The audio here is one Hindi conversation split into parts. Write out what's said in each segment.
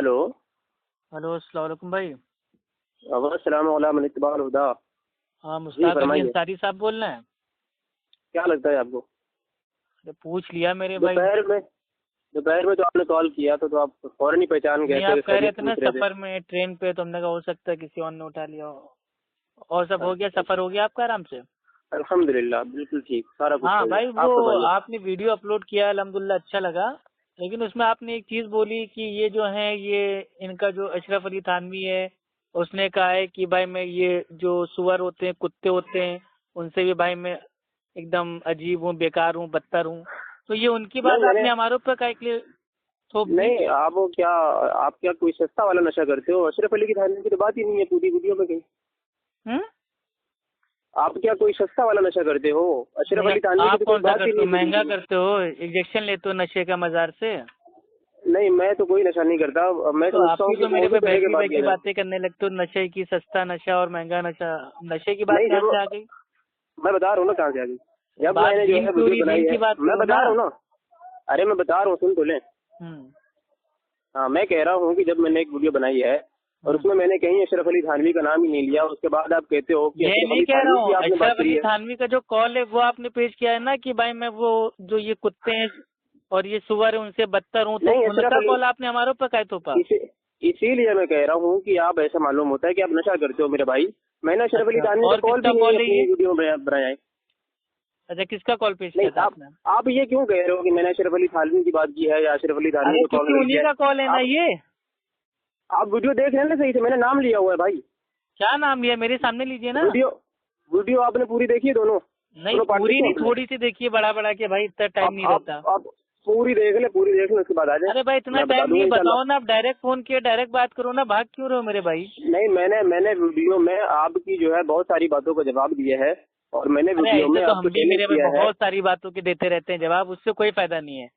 हेलो। हेलो, अस्सलाम वालेकुम भाई। अस्सलाम वालेकुम इत्तिबाअल हुदा। हाँ, जी मुश्ताक अली फरमाइए, अंसारी साहब बोल रहे हैं। क्या लगता है आपको? अरे पूछ लिया मेरे भाई। दोपहर में दोपहर में तो आपने कॉल किया तो आप फौरन ही पहचान गए नहीं, थे, आप कह रहे खैरियत थे ना पूछ रहे थे। सफर में ट्रेन पे, तो हमने कहा हो सकता है किसी और ने उठा लिया हो। और सब हो गया, अच्छा सफर अच्छा। हो गया आपका आराम से? अल्हम्दुलिल्लाह बिल्कुल ठीक, सारा कुछ हाँ हो भाई, गया। वो आप फरमाइए। आपने वीडियो अपलोड किया, अल्हम्दुलिल्लाह अच्छा लगा। लेकिन उसमें आपने एक चीज बोली कि ये जो है, ये इनका जो अशरफ अली थानवी है, उसने कहा है कि भाई मैं ये जो सुअर होते हैं, कुत्ते होते हैं, उनसे भी भाई मैं एकदम अजीब हूँ, बेकार हूँ, बदतर हूँ। तो ये उनकी नहीं बात मैंने आपने हमारे ऊपर काहे के लिए थोप दी? नहीं, आप क्या कोई सस्ता वाला नशा करते हो? अशरफ अली की थाने की तो बात ही नहीं है पूरी वीडियो में कहीं। हम्म? आप क्या कोई सस्ता वाला नशा करते हो? अशरफ नहीं, अली थानवी की आप तो कोई कौन सा बात ही करते नहीं हो? है पूरी महंगा वीडियो में। करते हो, इंजेक्शन लेते हो नशे का मजार से? नहीं, मैं तो कोई नशा नहीं करता। मैं तो आप सोचता हूँ ही कि तो मेरे कौन से पे तरह की बहकी बात बहकी किया जाए। बातें करने लगते हो, नशे की, सस्ता नशा और महंगा नशा। नशे की बात नहीं, कहाँ जब से आ गई? मैं बता रहा हूँ ना कहाँ से आ गई। जब बात मैंने जो दीन है की हो वीडियो रही, बनाई दीन है, की बात मैं करो बता ना। रहा हूँ ना। अरे मैं बता रहा हूँ, सुन तो ले। हम्म। हाँ, मैं कह रहा हूँ कि जब मैंने एक वीडियो बनाई है और हम्म। उसमें मैंने कहीं अशरफ अली थानवी का नाम ही नहीं लिया, उसके बाद आप कहते हो कि ये अशरफ नहीं अली कह रहा थानवी की हूँ, आपने बात अशरफ करी अली है। थानवी का जो कॉल है वो आपने पेश किया है ना कि भाई मैं वो जो ये कुत्ते हैं और ये सुअर है उनसे बदतर हूँ, तो नहीं, अशरफ उनका अली कॉल आपने हमारे ऊपर काहे थोपा? इसी इसीलिए मैं कह रहा हूँ कि आप, ऐसा मालूम होता है कि आप नशा करते हो मेरे भाई। मैंने अशरफ अली अच्छा, थानवी का और कॉल भी किसका नहीं कॉल है अपनी ये? वीडियो में बनाया है। अच्छा, किसका कॉल पेश नहीं, किया था आप आपने? आप ये क्यों कह रहे हो कि मैंने अशरफ अली थानवी की बात की है या अशरफ अली थानवी अरे को कॉल क्योंकि नहीं उन्हीं किया का कॉल है है? ना ये। आप वीडियो देख रहे हैं ना सही से? मैंने नाम लिया हुआ है भाई। क्या नाम लिया? मेरे सामने लीजिए ना। वीडियो वीडियो आपने पूरी देखी है? दोनों नहीं, दोनों पार्ट पूरी देखे हैं नहीं, आपने? थोड़ी सी देखिए, बड़ा बड़ा के भाई, इतना टाइम आप नहीं आप रहता। आप पूरी देख लें, उसके बाद आ जाए। अरे भाई, इतना मैं बता टाइम नहीं दूंगा है, इंशाल्लाह। बताओ ना। आप डायरेक्ट फोन किया, डायरेक्ट बात करो ना, भाग क्यों रहे हो मेरे भाई? नहीं, मैंने वीडियो में आपकी जो है बहुत सारी बातों का जवाब दिया है और मैंने अरे वीडियो ऐसे में तो आपको हम भी चैलेंज मेरे भाई किया है। बहुत सारी बातों के देते रहते हैं जवाब, उससे कोई फायदा नहीं है।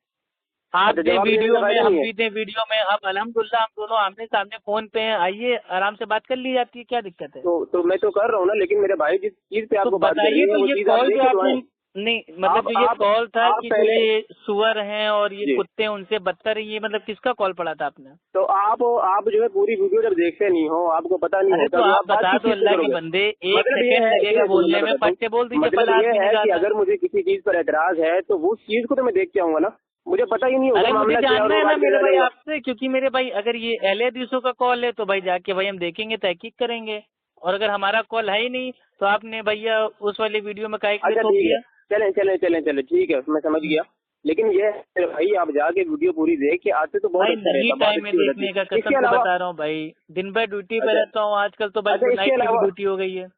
आप अच्छा, दें जवाब देने का वीडियो में, फायदा नहीं हम है? भी दें वीडियो में। अब अल्हम्दुलिल्लाह हम दोनों आमने सामने फोन पे हैं, आइए आराम से बात कर ली जाती है, क्या दिक्कत है? तो मैं तो कर रहा हूँ ना, लेकिन मेरे भाई जिस चीज पे तो आपको बात बताइए, करनी है तो वो ये चीज आप कॉल जो देखे तो आपने, आए। नहीं मतलब आप जो ये आप कॉल था आप कि जो पहले ये सुअर हैं और ये जी। कुत्ते हैं उनसे बदतर है, ये मतलब किसका कॉल पड़ा था आपने? तो आप जो है पूरी वीडियो जब देखते नहीं हो, आपको पता नहीं अरे होता, तो तो आप आप बात बता किस दो, चीज से अल्लाह के करोगे? बंदे, एक मतलब ये सेकंड है, लगेगा ये सुनो मैं बोलने में, बताता हूँ। फट्टे बोल दीजिए, मतलब फला ये आदमी ने है कहा कि था। अगर मुझे किसी चीज पर एतराज है तो वो चीज को तो मैं देख के आऊंगा ना। मुझे पता ही नहीं होगा अरे मुझे मामला क्या है और जानना मैं है ना बात मेरे करने भाई लगूंगा। आपसे, क्योंकि मेरे भाई अगर ये अहले हदीसों का कॉल है तो भाई जाके भाई हम देखेंगे, तहकीक करेंगे। और अगर हमारा कॉल है ही नहीं तो आपने भैया उस वाली वीडियो में काहे के लिए अच्छा थोप ठीक है, दिया? चलें चलें चलें चलें, ठीक है, मैं समझ गया। लेकिन ये है भाई, आप जाके वीडियो पूरी देख के आते तो बहुत भाई अच्छा नहीं रहता, बात टाइम है अच्छी हो जाती। देखने का, इसके कसम से अलावा बता रहा हूँ भाई। दिन भर ड्यूटी पे अच्छा रहता हूँ, आजकल तो भाई अच्छा, इसके नाइट की भी अलावा ड्यूटी हो गई है।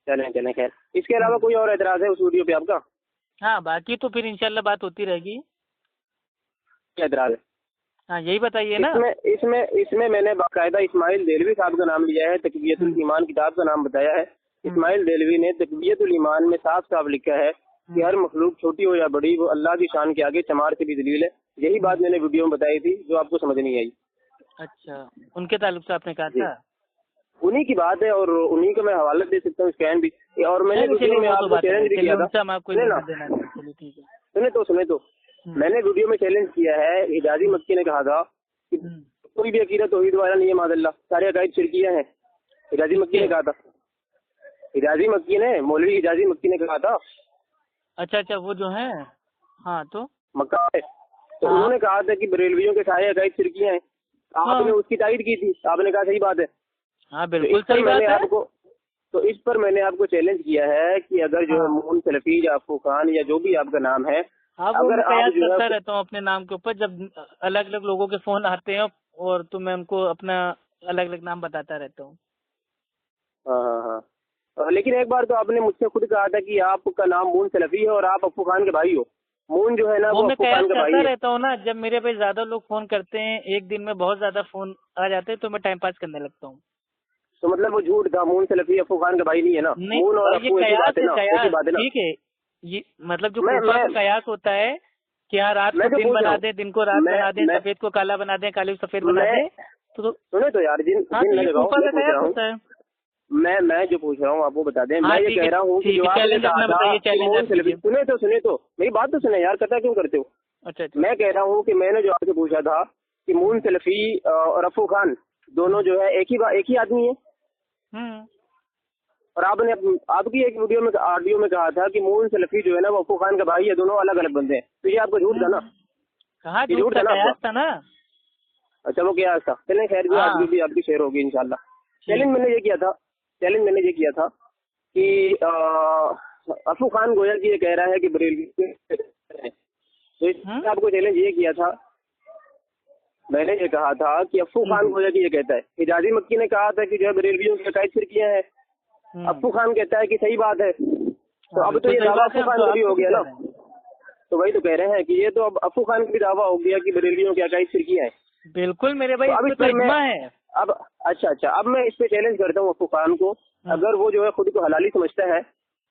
चलें चलें, खैर इसके अलावा हम्म। कोई और एतराज है उस वीडियो पे आपका? हाँ, बाकी तो फिर इंशाल्लाह बात होती रहेगी। क्या एतराज है? हाँ, यही बताइए ना। इसमें इसमें इसमें मैंने बाकायदा इस्माइल देलवी साहब का नाम लिया है, तकवियतुल हम्म। ईमान किताब का नाम बताया है। हम्म। इस्माइल देलवी ने तकवियतुल ईमान में साफ साफ लिखा है कि हम्म। हर मखलूक छोटी हो या बड़ी, वो अल्लाह की शान के आगे चमार से भी दलील है। यही बात हम्म। मैंने वीडियो में बताई थी जो आपको समझ नहीं आई। अच्छा, उनके ताल्लुक से आपने कहा जी, था? उन्हीं की बात है और उन्हीं को मैं हवाला दे सकता हूँ, स्कैन भी। और मैंने नहीं वीडियो चलिए, में वो तो आपको बात अलग है, चैलेंज भी चलिए किया था। उनसे हम आपको सुने ना, लेना देना नहीं है, चलिए ठीक है। सुने तो हम्म। मैंने वीडियो में चैलेंज किया है, हिजाजी हम्म। मक्की ने कहा था कि हम्म। कोई भी अकीदा तौहीद वाला नहीं है मादल्ला, सारे अकायद शिरकिया हैं। हिजाजी मक्की किसके? ने कहा था। हिजाजी मक्की ने, मौलवी हिजाजी मक्की ने कहा था अच्छा अच्छा, वो जो है। हाँ तो। मक्का में। तो हाँ उन्होंने कहा था कि बरेलवियों के सारे अकायद शिरकिया हैं। आपने हाँ उसकी तायद की थी, आपने कहा सही बात है। हाँ, तो इस बिल्कुल पर सही मैंने बात है। आपको तो इस पर मैंने आपको चैलेंज किया है कि अगर जो है हाँ मून सलफी या फूकान या जो भी आपका नाम है, हाँ, वो अगर मैं आप कयास जो है करता रहता हूँ अपने नाम के ऊपर, जब अलग अलग लोगों के फोन आते हैं, और तो मैं उनको अपना अलग अलग नाम बताता रहता हूँ। हाँ हाँ हाँ। लेकिन एक बार तो आपने मुझसे खुद कहा था कि आपका नाम मून सलफी है और आप अफू खान के भाई हो। मून जो है ना वो वो मैं अफू कयास खान का करता भाई है। रहता हूँ ना, जब मेरे पे ज्यादा लोग फोन करते हैं, एक दिन में बहुत ज्यादा फोन आ जाते हैं, तो मैं टाइम पास करने लगता हूँ। तो मतलब वो झूठ था, मून सलफी अफू खान का भाई नहीं है ना? नहीं मून और भाई, ये अफू एक ही कयास बात है है, ना, एक ही कयास बात है ना। ठीक है। ये मतलब जो मैं कूफा मैं का कयास होता है कि हाँ, रात मैं को जो दिन पूछ रहा बना हूँ, दे, दिन को रात मैं बना दे, मैं सफेद को काला बना दे, काले को सफेद बना मैं दे। तो सुने तो यार, जिन हाँ, जिन तो न ये लगाओ, कूफा मैं का पूछ कयास रहा हूँ। होता है। मैं जो पूछ रहा हूँ आपको बता दें। हाँ मैं ये कह रहा हूँ कि ठीक जो है, आपने चैलेंज कहा अपना था बताइए, कि चैलेंज मून आप सलफी, कीजिए। सुने तो मेरी बात तो सुने यार, कथा क्यों करते हो? अच्छा अच्छा। मैं कह रहा हूँ कि मैंने जो आपसे पूछा था कि मून सलफी और अफू खान दोनों जो है एक ही आदमी है। और आपने आपकी एक ऑडियो में कहा था कि मून सलफी जो है ना वो अफू खान का भाई है, दोनों अलग अलग बंदे हैं। तो ये आपका झूठ था ना? कहाँ झूठ था ना आपका? था ना। अच्छा, वो क्या था? चलें खैर, जो आज भी आपकी शेयर होगी इंशाल्लाह। चैलेंज मैंने ये किया था कि अफू खान गोया जी ये कह रहा है कि बरेलवी, तो इसमें आपको चैलेंज ये किया था, मैंने ये कहा था कि अफू खान गोया जी ये कहता है, हिजाजी मक्की ने कहा था कि जो है बरेलवियों की अकायद फिरकियां हैं, अफू खान कहता है कि सही बात है। तो अब तो ये दावा अफू खान का भी हो गया ना। तो वही तो कह रहे हैं कि ये तो अब अफू खान का भी दावा हो गया कि बरेलवियों की अकायद फिरकियां हैं। बिल्कुल मेरे भाई, अब इस पर मैं अब अच्छा अब मैं इस पे चैलेंज करता हूँ अफू खान को, अगर वो जो है खुद को हलाली समझता है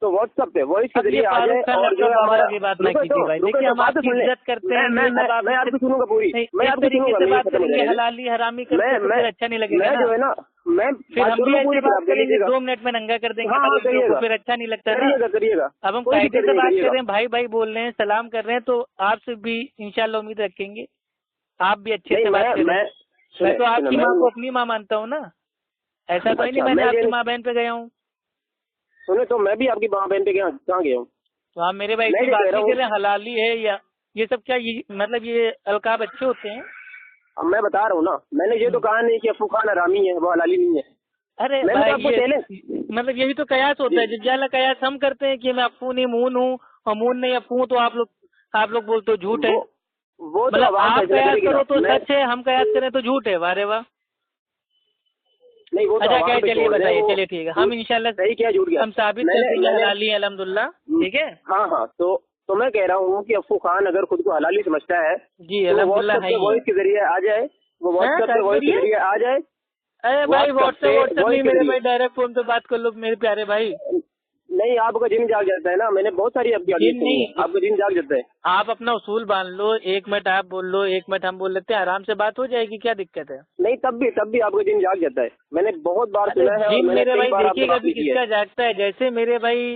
तो व्हाट्सएप पे वॉइस के जरिए आ जाए और जो है हमारा बात ना कीजिए भाई। देखिए हम आपकी इज्जत करते हैं, मैं आपकी सुनूंगा पूरी, मैं आपकी सुनूंगा। हलाली हरामी करते तो फिर अच्छा नहीं लगेगा मैं जो है ना, मैं फिर हम भी ऐसी बात करेंगे 2 मिनट में नंगा कर देंगे, फिर अच्छा नहीं लगता ना। करिएगा। अब हम कायदे से बात कर रहे हैं, भाई भाई बोल रहे हैं, सलाम कर रहे हैं, तो आपसे भी इंशाल्लाह उम्मीद रखेंगे आप भी अच्छे से बात करें। मैं तो आपकी माँ को अपनी माँ मानता हूँ ना, ऐसा तो नहीं मैंने आपकी माँ बहन पे गया हूँ। सुने तो मैं भी आपकी माँ बहन पे कहाँ गया हूँ? तो आप मेरे भाई की बात नहीं कर रहे, हलाली है या ये सब क्या, ये मतलब ये अलकाब अच्छे होते हैं? अब मैं बता रहा हूँ ना, मैंने ये तो कहा नहीं कि अफू खान हरामी है, वो हलाली नहीं है। अरे भाई ये मतलब यही तो कयास होता है, जिज्जाला कयास हम करते हैं कि मैं अफू नहीं मून हूँ और मून नहीं अफू हूँ, तो आप लोग बोलते हो झूठ है। वो मतलब आप कयास करो तो सच है, हम कयास करें तो झूठ है। वारे वाह। नहीं वो अच्छा क्या, चलिए बताइए, चलिए ठीक है, हम इंशाल्लाह सही क्या झूठ गया हम साबित कर देंगे हलाली अल्हम्दुलिल्लाह। ठीक है, हाँ तो मैं कह रहा हूँ कि अफू खान अगर खुद को हलाली समझता है जी अल्हम्दुलिल्लाह है, वॉइस के जरिए आ जाए, वो व्हाट्सएप पे वॉइस के जरिए आ जाए। अरे भाई व्हाट्सएप नहीं मेरे भाई, डायरेक्ट फोन पे बात कर लो मेरे प्यारे भाई। नहीं, आपका जिन जाग जाता है ना, मैंने बहुत सारी आपकी आपका जिन जाग जाता है। आप अपना उसूल बांध लो, 1 मिनट आप बोल लो, 1 मिनट हम बोल लेते हैं, आराम से बात हो जाएगी, क्या दिक्कत है? नहीं तब भी आपका जिन जाग जाता है, मैंने बहुत बार सुना है। जिन मेरे भाई देखिए कभी किसका जागता है, जैसे मेरे भाई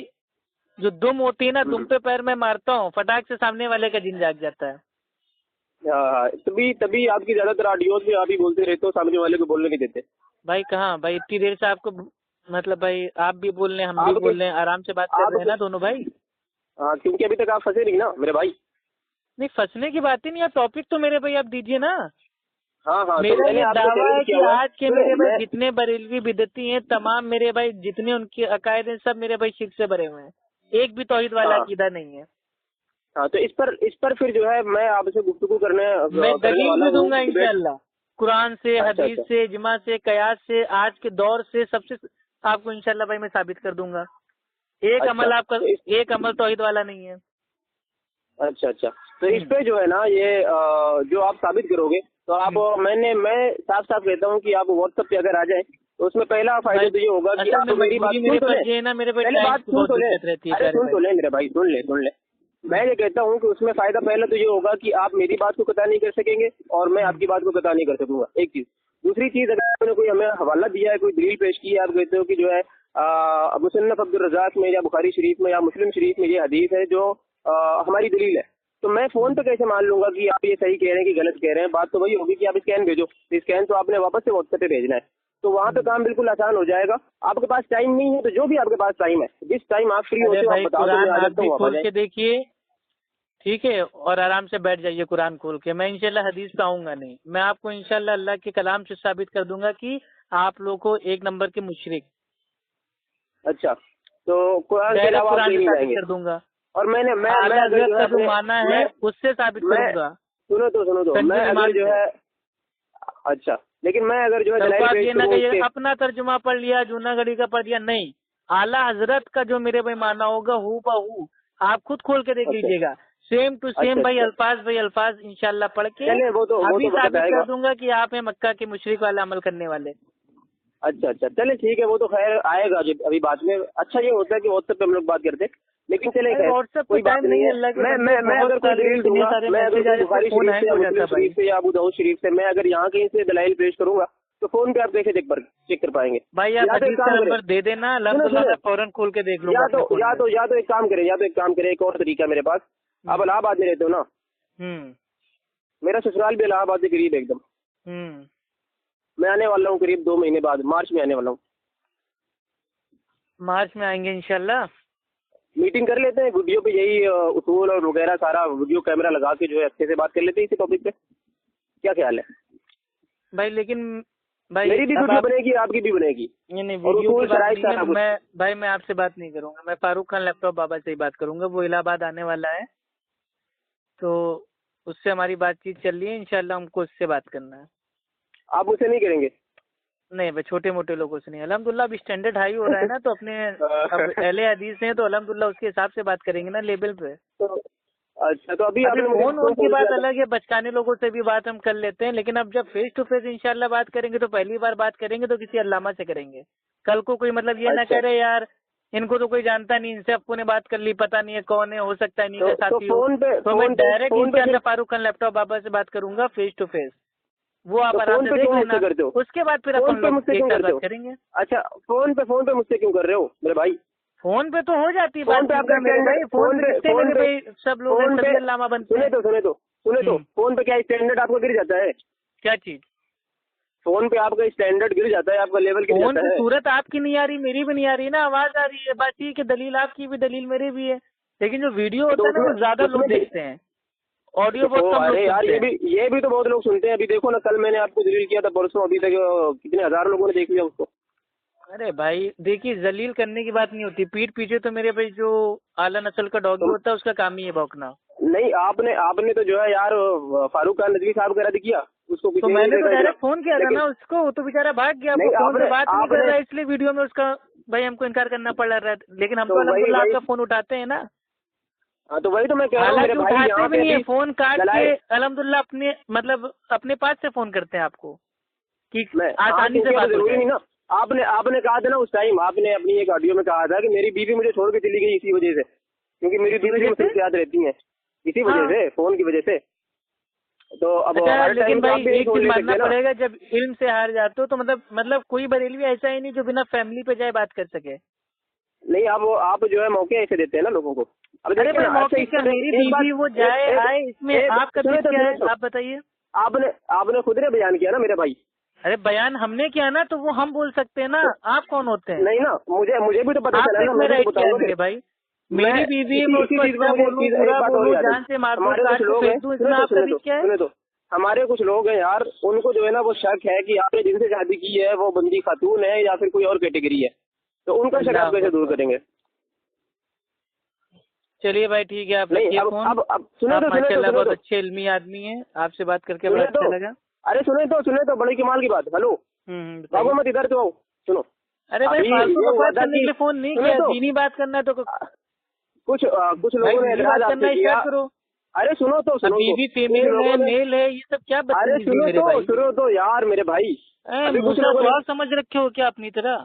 जो दुम होती है ना, दुम पे पैर में मारता हूँ, फटाक से सामने वाले का जिन जाग जाता है। तभी आपकी ज्यादातर ऑडियोज में आप ही बोलते रहते हो, सामने वाले को बोलने नहीं देते। भाई कहाँ भाई, इतनी देर से आपको मतलब भाई आप भी बोल रहे हैं, हम भी बोल रहे हैं, आराम से बात कर रहे हैं ना दोनों भाई। हाँ, क्योंकि अभी तक आप फंसे नहीं ना मेरे भाई। नहीं फंसने की बात ही नहीं है, टॉपिक तो मेरे भाई आप दीजिए ना। हाँ मेरा ये दावा है कि आज के मेरे भाई जितने बरेलवी बिदती हैं, तमाम मेरे भाई जितने उनके अकायद हैं, सब मेरे भाई शिर्क से भरे हुए हैं, एक भी तौहीद वाला अकीदा नहीं है। हाँ, तो इस पर फिर जो है मैं आपसे गुफ्तगू करने, मैं दलील भी दूंगा इंशाल्लाह, कुरान से, हदीस से, इजमा से, कयास से, आज के दौर से, सबसे आपको इंशाल्लाह भाई मैं साबित कर दूंगा। एक अमल आपका, एक अमल तौहीद वाला नहीं है। अच्छा तो इस पे जो है ना, ये जो आप साबित करोगे तो आप मैं साफ कहता हूँ कि आप व्हाट्सएप पे अगर आ जाए तो उसमें पहला फायदा तो ये होगा कि आप मेरी बात सुन तो ले मेरे भाई, सुन ले। मैं ये कहता हूँ कि उसमें फायदा पहला तो ये होगा कि आप मेरी बात को कता नहीं कर सकेंगे और मैं आपकी बात को कता नहीं कर सकूंगा, एक चीज। दूसरी चीज, अगर आपने कोई हमें हवाला दिया है, कोई दलील पेश की है, आप कहते हो कि जो है मुसन्नफ अब्दुल रज़ाक में या बुखारी शरीफ में या मुस्लिम शरीफ में ये हदीस है जो हमारी दलील है, तो मैं फोन पे कैसे मान लूंगा कि आप ये सही कह रहे हैं कि गलत कह रहे हैं? बात तो वही होगी कि आप स्कैन भेजो, स्कैन तो आपने वापस से व्हाट्सएप पे भेजना है, तो वहाँ पे काम बिल्कुल आसान हो जाएगा। आपके पास टाइम नहीं है तो जो भी आपके पास टाइम है, जिस टाइम आप फ्री होते हो आप बता दो, खोल के देखिए, ठीक है, और आराम से बैठ जाइए कुरान खोल के। मैं इंशाल्लाह हदीस पे आऊंगा नहीं, मैं आपको इंशाल्लाह अल्लाह के कलाम से साबित कर दूंगा कि आप लोगों को 1 नंबर के मुशरिक। अच्छा, तो कुरान के अलावा आप नहीं जाएंगे कर दूंगा, और मैं जो माना है उससे साबित करूंगा। सुनो तो मैं अगर जो है, अच्छा, लेकिन मैं अगर जो है अपना तर्जुमा पढ़ लिया, जूनागढ़ी का पढ़ लिया, नहीं, आला हजरत का जो मेरे भाई माना होगा हू बहू आप खुद खोल के देख लीजिएगा, सेम टू सेम भाई अल्फाज इंशाल्लाह पढ़ के अभी साबित कर दूंगा कि आप हैं मक्का के मुशरिक वाला अमल करने वाले। अच्छा चले ठीक है, वो तो खैर आएगा अभी बात में। अच्छा ये होता है कि व्हाट्सएप पे हम लोग बात करते हैं, लेकिन चले व्हाट्सएप कोई बात नहीं है। मैं अगर कोई दलील दूंगा, मैं अगर बुखारी शरीफ से या मुस्लिम शरीफ से या अबू दाऊद शरीफ से मैं अगर यहाँ कहीं से दलाइल पेश करूंगा तो फोन पे आप कैसे चेक कर पाएंगे भाई? आप हदीस का नंबर दे देना, फौरन खोल के देख लो। या तो एक काम करें, एक और तरीका मेरे पास। आप इलाहाबाद में रहते हो ना? मेरा ससुराल भी इलाहाबाद के करीब एकदम। मैं आने वाला हूँ करीब 2 महीने बाद, मार्च में आने वाला हूँ। मार्च में आएंगे इंशाल्लाह। मीटिंग कर लेते हैं, वीडियो पे यही उसूल और वगैरह सारा वीडियो कैमरा लगा के जो है अच्छे से बात कर लेते हैं इसी टॉपिक पे, क्या ख्याल है भाई? लेकिन भाई मेरी भी वीडियो बनेगी, आपकी भी बनेगी। नहीं वीडियो की बात नहीं है। मैं आपसे बात नहीं करूंगा, मैं फारूक खान लैपटॉप बाबा से ही बात करूंगा। वो इलाहाबाद आने वाला है, तो उससे हमारी बातचीत चल रही है, इंशाल्लाह हमको उससे बात करना है। आप मुझसे नहीं करेंगे? नहीं भाई, छोटे मोटे लोगों से नहीं। अल्हम्दुलिल्लाह अब स्टैंडर्ड हाई हो रहा है ना, तो अपने अब अहले हदीस हैं तो अल्हम्दुलिल्लाह उसके हिसाब से बात करेंगे ना, लेवल पे। अच्छा, तो अभी आपने फोन की बात अलग है, बचकाने लोगों से भी बात हम कर लेते हैं, लेकिन अब जब फेस टू फेस इंशाल्लाह बात करेंगे तो पहली बार बात करेंगे तो किसी अल्लामा से करेंगे। कल को कोई मतलब ये ना करे यार इनको तो कोई जानता नहीं, इनसे आपको ने बात कर ली, पता नहीं है कौन है, हो सकता है नहीं का साथी हो। तो मैं डायरेक्ट इंशाल्लाह फारूक खान लैपटॉप बाबा से बात करूंगा फेस टू फेस। वो आप आराम से देख लेना, उसके बाद फिर अपन लोग एक साथ बात करेंगे। अच्छा, फोन पे मुझसे क्यों कर रहे हो मेरे भाई? फोन पे तो हो जाती है बात मेरे भाई। फोन पे भाई सब लोग सभी अल्लामा बनते हैं। सुने तो फोन पे क्या स्टैंडर्ड आपका गिर जाता है? क्या चीज? फोन पे आपका स्टैंडर्ड गिर जाता है, आपका लेवल गिर जाता है। सूरत आपकी नहीं आ रही, मेरी भी नहीं आ रही ना, आवाज आ रही है। बात ये कि दलील आपकी भी दलील मेरी भी है, लेकिन जो वीडियो होता है ना वो ज्यादा लोग देखते हैं, ऑडियो बहुत कम। अरे यार ये भी तो बहुत लोग सुनते हैं। अभी देखो ना, कल मैंने आपको दलील किया था, परसों अभी तक कितने हजार लोगों ने देख लिया उसको। अरे भाई देखिए, जलील करने की बात नहीं होती, पीठ पीछे तो मेरे भाई जो आला नस्ल का डॉगी होता है उसका काम ही है भौंकना। नहीं, आपने तो जो है यार फारूक खान नदवी साहब का रद्द किया उसको। तो मैंने तो डायरेक्ट फोन किया था ना उसको, वो तो बेचारा भाग गया। वो फोन पे बात नहीं कर रहा है, इसलिए वीडियो में उसका भाई हमको इनकार करना पड़ रहा है। लेकिन हम तो अल्हम्दुलिल्लाह आपका फोन उठाते हैं ना। हाँ, तो वही तो मैं कह रहा हूँ मेरे भाई, उठाते भी नहीं है फोन, काट के अल्हम्दुलिल्लाह अपने मतलब अपने पास से फोन करते हैं आपको कि आसानी से बात हो जाए। आपने कहा था ना उस टाइम, आपने अपनी एक ऑडियो में कहा था कि मेरी बीवी मुझे छोड़ के चली गई इसी वजह से, क्योंकि मेरी बीवी मुझसे याद रहती है इसी वजह से, फोन की वजह से। तो अब लेकिन भाई एक चीज मानना पड़ेगा, जब इल्म से हार जाते हो तो मतलब कोई बरेलवी ऐसा ही नहीं जो बिना फैमिली पे जाए बात कर सके। नहीं, अब आप जो है मौके ऐसे देते हैं ना लोगों को। अरे भाई मौके क्या, मेरी बीवी वो जाए आए, इसमें आपका दिल क्या है आप बताइए? आपने खुद ने बयान किया ना मेरे भाई। अरे बयान हमने किया ना, तो वो हम बोल सकते हैं ना, आप कौन होते हैं? नहीं ना, मुझे भी तो पता चला ना, मैं बताऊंगा मेरे भाई। मेरी बीवी जान से मार दो, इसमें आपका बीच क्या है? सुने तो, हमारे कुछ लोग हैं यार, उनको जो है ना वो शक है कि आपने जिनसे शादी की है वो बंदी खातून है या फिर कोई और कैटेगरी है, तो उनका शक आप कैसे दूर करेंगे? चलिए भाई ठीक है, आप रखिए फोन। अब सुनो तो, माशाल्लाह बहुत अच्छे इल्मी आदमी है, आपसे बात करके बड़ा अच्छा लगा। अरे सुने तो बड़ी कमाल की बात। हेलो बाबू, मत इधर तो आओ, सुनो। अरे भाई फालतू का बात करने के लिए फोन नहीं किया, दीनी बात करना है तो कुछ लोगों ने एतराज आपसे किया। अरे सुनो तो, बीवी फीमेल है मेल है, ये सब क्या? अरे सुनो तो यार मेरे भाई, कुछ लोग समझ रखे हो क्या अपनी तरह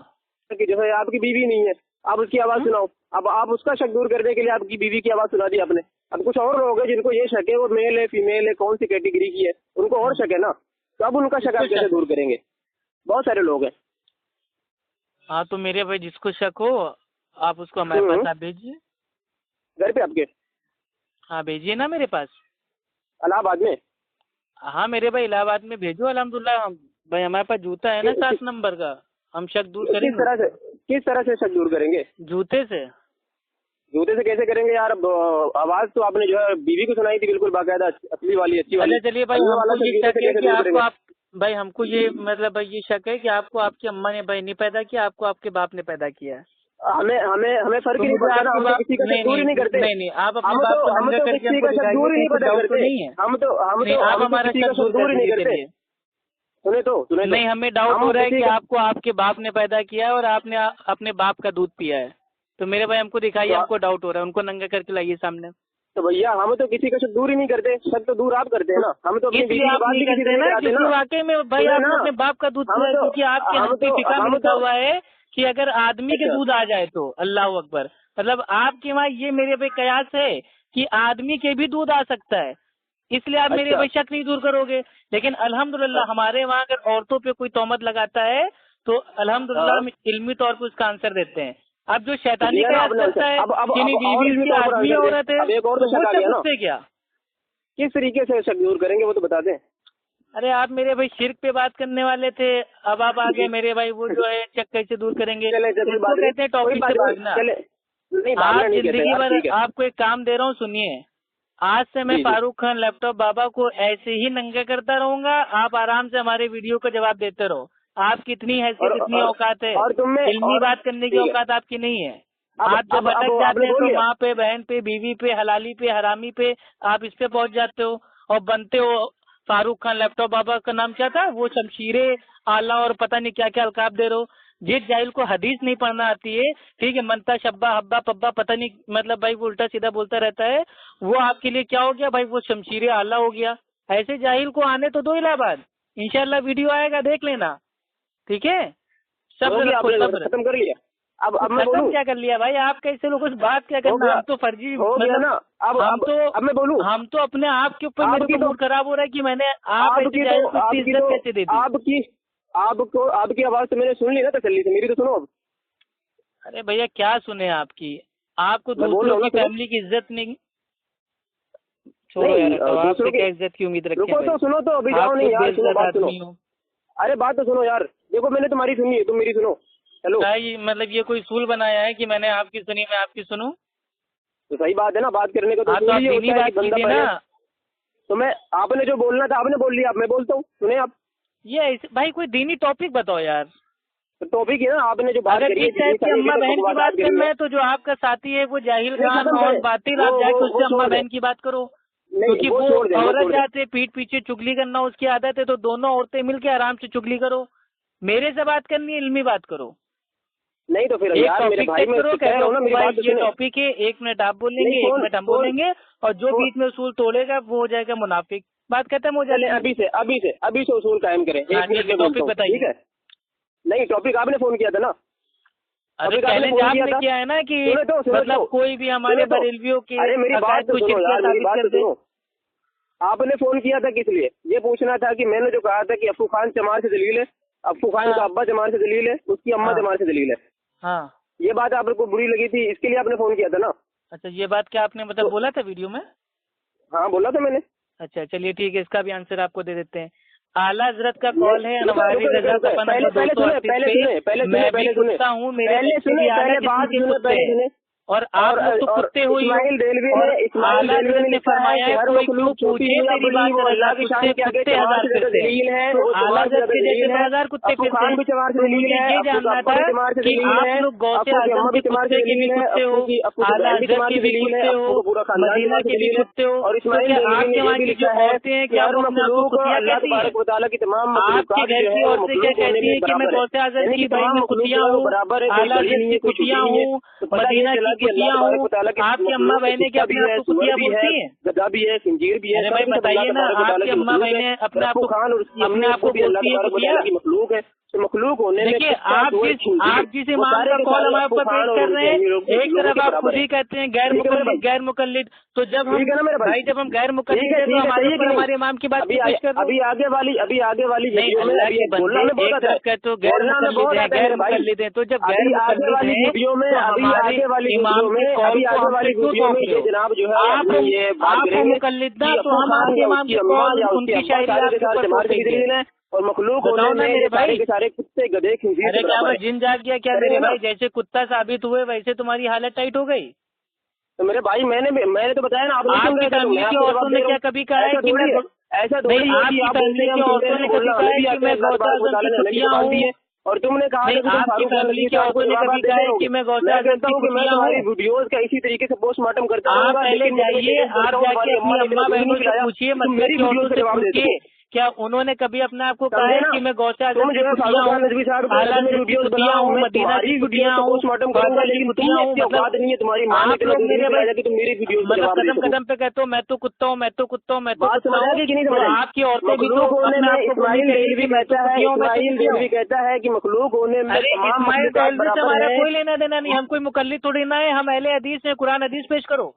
कि जो है आपकी बीवी नहीं है, आप उसकी आवाज सुनाओ। अब आप उसका शक दूर करने के लिए आपकी बीवी की आवाज सुना दी आपने। अब कुछ और लोग हैं जिनको ये शक है वो मेल है फीमेल है कौन सी कैटेगरी की है, उनको और शक है ना, तो अब उनका शक आप कैसे दूर करेंगे? बहुत सारे लोग हैं। हाँ तो मेरे भाई जिसको शक हो आप उसको हमारे पास आप भेजिए, घर पे आपके। हाँ भेजिए ना मेरे पास इलाहाबाद में। हाँ मेरे भाई इलाहाबाद में भेजो। अल्हम्दुलिल्लाह भाई हमारे पास जूता है ना 7 नंबर का, हम शक दूर करेंगे। किस तरह से शक दूर करेंगे? जूते से कैसे करेंगे यार? आवाज तो आपने जो है बीवी को सुनाई थी बिल्कुल बाकायदा, असली वाली अच्छी वाली। चलिए भाई हमको ये शक है कि आपको भाई हमको ये मतलब भाई ये शक है कि आपको आपकी अम्मा ने भाई नहीं पैदा किया, आपको आपके बाप ने पैदा किया है। हमें फर्क ही नहीं पड़ता ना, हम किसी का शक दूर ही नहीं करते। नहीं आप अपने बाप को नंगा करके हमको दूर ही नहीं करते। हम तो आप हमारा शक दूर ही नहीं करते। सुने तो नहीं, हमें डाउट हो रहा है कि आपको आपके बाप ने पैदा किया है और आपने अपने बाप का दूध पिया है, तो मेरे भाई हमको दिखाइए, हमको डाउट हो रहा है, उनको नंगा करके लाइए सामने। तो भैया हम तो किसी का शक दूर ही नहीं करते, शक तो दूर आप करते हैं ना। हम तो अपनी बीवी की बात नहीं करते ना, क्योंकि वाकई में भाई आपने अपने बाप का दूध पिया है, क्योंकि आपके हस्ती फिका में लिखा हुआ है कि अगर आदमी के दूध आ जाए तो अल्लाह अकबर, मतलब आपके वहाँ ये मेरे भाई कयास है कि आदमी के भी दूध आ सकता है, इसलिए आप मेरे भाई शक नहीं दूर करोगे। लेकिन अल्हम्दुलिल्लाह हमारे वहाँ अगर औरतों पे कोई तोहमत लगाता है तो अल्हम्दुलिल्लाह हम इल्मी तौर पर उसका आंसर देते हैं। अब जो शैतानी कयास करता है कि नहीं बीवी आदमी औरत है, एक और तो शक आ गया ना, क्या किस तरीके से शक दूर करेंगे वो तो बता दें। अरे आप मेरे भाई शिर्क पे बात करने वाले थे, अब आप आगे मेरे भाई वो जो है शक कैसे दूर करेंगे। चले इसको कहते हैं टॉपिक से भागना। आप जिंदगी भर आपको एक काम दे रहा हूँ, सुनिए। आज से मैं फारूक खान लैपटॉप बाबा को ऐसे ही नंगा करता रहूंगा, आप आराम से हमारे वीडियो का जवाब देते रहो। आपकी इतनी हैसियत, इतनी औकात है, इल्मी बात करने की औकात आपकी नहीं है। आप जब भटक जाते हैं तो माँ पे, बहन पे, बीवी पे, हलाली पे, हरामी पे, आप इस पे पहुंच जाते हो और बनते हो फारूक खान लैपटॉप बाबा। का नाम क्या था वो, शमशीरे आला और पता नहीं क्या क्या अलकाब दे रहे हो। जिस जाहिल को हदीस नहीं पढ़ना आती है, ठीक है, मनता शब्बा हब्बा पब्बा पता नहीं, मतलब भाई वो उल्टा सीधा बोलता रहता है, वो आपके लिए क्या हो गया भाई, वो शमशीरे आला हो गया। ऐसे जाहिल को आने तो दो इलाहाबाद, इंशाल्लाह वीडियो आएगा, देख लेना, ठीक है। सब खत्म कर लिया। अब मैं बोलूं क्या कर लिया भाई, आप कैसे लोगों से बात क्या करना, हम तो फर्जी मतलब ना। अब मैं बोलूं, हम तो अपने आप के ऊपर, मेरे को मूड खराब हो रहा है कि मैंने आप ऐसे जाहिल को इज्जत कैसे दे दी। आपकी आवाज तो मैंने सुन ली ना तसल्ली से, मेरी तो सुनो अब। अरे भैया क्या सुने आपकी, आपको दूसरों की फैमिली की इज्जत नहीं, छोड़ो यार, आपसे क्या इज्जत की उम्मीद रखें। रुको तो सुनो, तो अभी जाओ नहीं यार, सुनो बात सुनो। अरे बात तो सुनो यार, देखो मैंने तुम्हारी सुनी है, तुम मेरी सुनो। हेलो, मतलब ये कोई सूल बनाया है कि मैंने आपकी सुनी मैं आपकी सुनूं? तो सही बात है ना, बात करने का तो आप दीनी बात कीजिए ना। तो मैं, आपने जो बोलना था आपने बोल लिया, अब मैं बोलता हूँ, सुने आप। ये भाई कोई दीनी टॉपिक बताओ यार। तो टॉपिक है ना, आपने जो बात करी है, अगर की अम्मा बहन की बात करना है तो जो आपका साथी है वो जाहिल खान और बातिल, आप जाके उससे अम्मा बहन की बात करो, क्योंकि वो औरत जाते पीठ पीछे चुगली करना उसकी आदत है, तो दोनों औरतें मिलकर आराम से चुगली करो। मेरे से बात करनी है, इल्मी बात करो। नहीं तो फिर यार मेरे भाई, मैं कह रहा हूं ना, मेरी बात ये टॉपिक है, 1 मिनट आप बोलेंगे, 1 मिनट हम बोलेंगे, और जो बीच में उसूल तोड़ेगा वो हो जाएगा मुनाफिक। बात खत्म हो जाए। अभी से उसूल कायम करें। टॉपिक बताइए। ठीक है, नहीं टॉपिक आपने फोन किया था ना। अभी चैलेंज आपने किया है ना कि मतलब कोई भी हमारे बरेलवियों के, अरे मेरी बात तो सुनो यार, मेरी बात तो सुनो। आपने फोन किया था किस लिए, ये पूछना था कि मैंने जो कहा था कि अफू खान चमार से दलील है, अफू खान का अब्बा चमार से दलील है, उसकी अम्मा चमार से दलील है। हाँ, ये बात आपको बुरी लगी थी, इसके लिए आपने फोन किया था ना। अच्छा, ये बात क्या आपने मतलब बोला था वीडियो में? हाँ बोला था मैंने। अच्छा चलिए ठीक है, इसका भी आंसर आपको दे देते हैं। आला हजरत का कॉल है, हमारी रजा का पहले सुने, और आप लोग तो कुत्ते हुई आला हजरत ने फरमाया कोई क्यों पूछे मेरी बात, अल्लाह के कुत्ते हजार फिरते हैं, तो आला हजरत के जैसे 1000 कुत्ते फिरते हैं। तो मुझे ये जानना था कि आप लोग गौसे आजम के कुत्ते के भी कुत्ते हो, आला हजरत के भी कुत्ते हो, मदीना के भी कुत्ते हो, तो क्या आपके वहाँ की जो औरतें हैं क्या वो अपने आपको कुतिया कहती है? आपके घर की औरतें क्या कहती है कि मैं गौसे आजम की भाई में कुतिया हूँ, आला हजरत की कुतिया हूँ, मदीना की कुतिया हूँ? आपकी अम्मा बहनें क्या अपने आपको कुतिया बोलती हैं? गधा भी है, खंजीर भी है। अरे भाई बताइए ना, आपकी अम्मा बहनें अपने आपको बोलती है कुतिया? मखलूक है, तो मखलूक होने में आप जिस इमाम का कॉल हमारे ऊपर पेश कर रहे हैं, एक तरफ आप खुद ही कहते हैं गैर मुकल्लिद, तो जब हम भाई जब हम गैर मुकल्लिद है तो हमारे ऊपर हमारे इमाम की बात पेश कर रहे हैं। अभी आगे वाली नहीं, अल्लाह के बंदे एक तरफ कहते हो गैर मुकल्लिद है, गैर मुकल्लिद है, तो जब गैर मुकल्लिद है तो हमारे इमाम के कॉल को हमसे क्यों तोड़ रहे हो? आप मुकल्लिद ना, तो हम आपके इमाम के कॉल उनकी शायरी आपके ऊपर तोड़ेंगे। और मखलूक होने में मेरे भाई सारे कुत्ते गधे खंजीर। अरे क्या जिन जाग गया क्या मेरे भाई, जैसे कुत्ता साबित हुए वैसे तुम्हारी हालत टाइट हो गई। तो मेरे भाई मैंने तो बताया ना, आपकी फैमिली की औरतों ने क्या कभी कहा है कि मैं ऐसा थोड़ी है, आपकी फैमिली की औरतों ने कभी कहा है कि मैं गौसे आजम की कुतिया हूँ? और तुमने कहा आपकी फैमिली की औरतों ने कभी कहा है कि मैं गौसे आजम की कुतिया हूँ? वीडियोस का इसी तरीके से पोस्टमार्टम करता हूँ। आप पहले जाइए, आप जाके अपनी अम्मा बहनों से पूछिए, मदीना की औरतों से पूछिए, क्या उन्होंने कभी अपने आप को कहा है कि मैं गौसे आजम की कुतिया हूँ, आला हजरत की कुतिया हूँ, मदीना की कुतिया हूँ, ख्वाजा की कुतिया हूँ? मतलब आप लोग मेरे भाई मतलब कदम कदम पे कहते हो मैं तो कुत्ता हूँ, मैं तो कुत्ता हूँ, मैं तो कुत्ता हूँ, तो आपकी औरतें भी तो अपने आप को कहता है कि मखलूक होने में। अरे इस्माइल तौलवी से हमारा कोई लेना देना नहीं, हम कोई मुकल्लिद थोड़ी ना है, हम अहले हदीस में, कुरान हदीस पेश करो।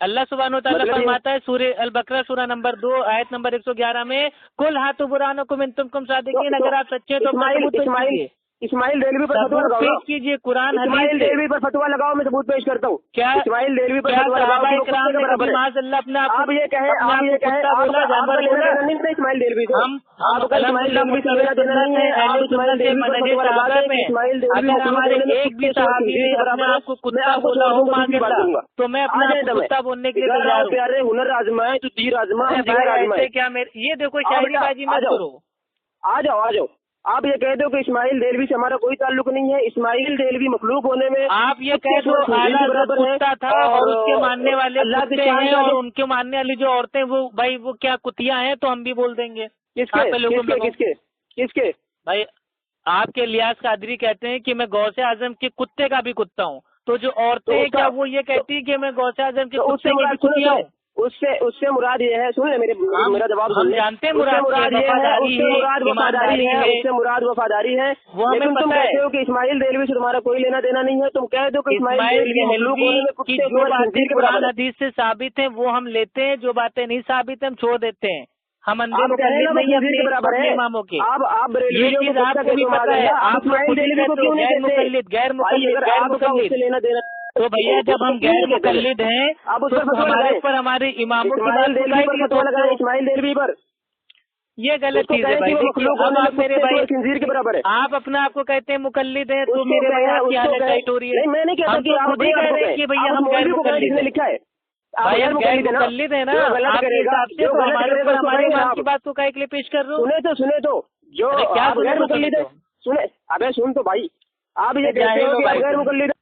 अल्लाह सुब्हानहू तआला फरमाता है सूरह अल बकरा सूरह नंबर 2 आयत नंबर 111 में, कुल हाथु बुरानुकुम इन तुमकुम सादिकीन, अगर आप सच्चे तो अपना सबूत पेश कीजिए। इस्माइल देलवी पर फतवा लगाओ ना। पेश कीजिए कुरान इस्माइल हदीस से। देलवी पर फतवा लगाओ, मैं सबूत पेश करता हूँ। क्या इस्माइल देलवी पर क्या फतवा लगाओ सहाबा कि वो इकराम कुत्ते के ने बराबर कभी है। माज़अल्लाह अपने आप आप ये कहें, आप ये कहें, कुत्ता बोला, आपका जानवर लेना बोला? देना नहीं था इस्माइल देलवी से। हम आपका इस्माइल अल्हम्दुलिल्लाह देलवी से लेना देना नहीं है। आप अहले इस्माइल सुन्नत से देलवी पर मनहज फतवा सहाबा लगाते हैं कि में इस्माइल देलवी अगर मखलूक हमारे होने में एक भी कुत्ते और सहाबी खंजीर ने के अपने बराबर है। आप को मैं कुत्ता आपको बोला छोड़ हो दूंगा, दूसरी बात माज़अल्लाह, करूंगा। तो मैं अपने आप को कुत्ता बोलने के लिए तैयार हूँ। प्यारे हुनर आजमाए तो तीर आजमा, भाई ऐसे क्या मेरे, ये देखो शायरीबाजी मत करो। आ जाओ। आप ये कह दो कि इस्माइल देलवी से हमारा कोई ताल्लुक नहीं है। इस्माइल देलवी मखलूक होने में आप ये कह दो आला हज़रत कुत्ता था और उसके मानने वाले कुत्ते हैं, और उनके मानने वाली जो औरतें वो भाई वो क्या कुतिया हैं, तो हम भी बोल देंगे। किसके भाई आपके इलियास कादरी कहते हैं कि मैं गौसे आजम के कुत्ते का भी कुत्ता हूँ, तो जो औरतें हैं क्या वो ये कहती है कि मैं गौसे आजम के कुत्ते की भी कुतिया हूँ? उससे मुराद ये है, सुन ले मेरा जवाब सुन हम ले। जानते हैं मुराद ये ये है, वफादारी उससे मुराद वफादारी है, उससे मुराद वफादारी है। वो हमें लेकिन तुम पता है। कहते हो कि इस्माइल देलवी से तुम्हारा कोई लेना देना नहीं है। तुम कह दो कि इस्माइल देलवी मखलूक होने में की कुत्ते जो और बातें खंजीर के कुरान बराबर है। हदीस से साबित है वो हम लेते हैं, जो बातें नहीं साबित है हम छोड़ देते हैं। हम अंधे आप कह रहे हैं ना नहीं खंजीर के बराबर है। इमामों के। आप ये बरेलवियों चीज को आपको भी पता है। आप इस्माइल देलवी को क्यों नहीं गैर कहते? मुकल्लिद गैर मुकल्लिद लेना देना तो भैया जब हम गैर मुकल्लिद हैं आप उस तो पर फतवा हमारे लगाएं। ऊपर हमारे इमामों की इस्माइल बात को देलवी पर फतवा लगाएं, इस्माइल देलवी पर। ये गलत चीज है भाई। देखिए अब आप मेरे भाई खंजीर के बराबर है। आप अपने आप को कहते हैं मुकल्लिद है, तो मेरे भाई आपकी हालत टाइट हो रही है। नहीं, मैं नहीं कहता हम कि तो आप खुद ही कह रहे हैं कि भैया हम गैर मुकल्लिद हैं। लिखा है भाई हम गैर मुकल्लिद है ना आपके हिसाब से, तो हमारे ऊपर हमारे इमाम की बात को काहे के लिए पेश कर रहे हो? सुने तो जो क्या आप गैर मुकल्लिद है, सुने, अबे सुन तो भाई, आप ये कहते हो कि आप गैर मुकल्लिद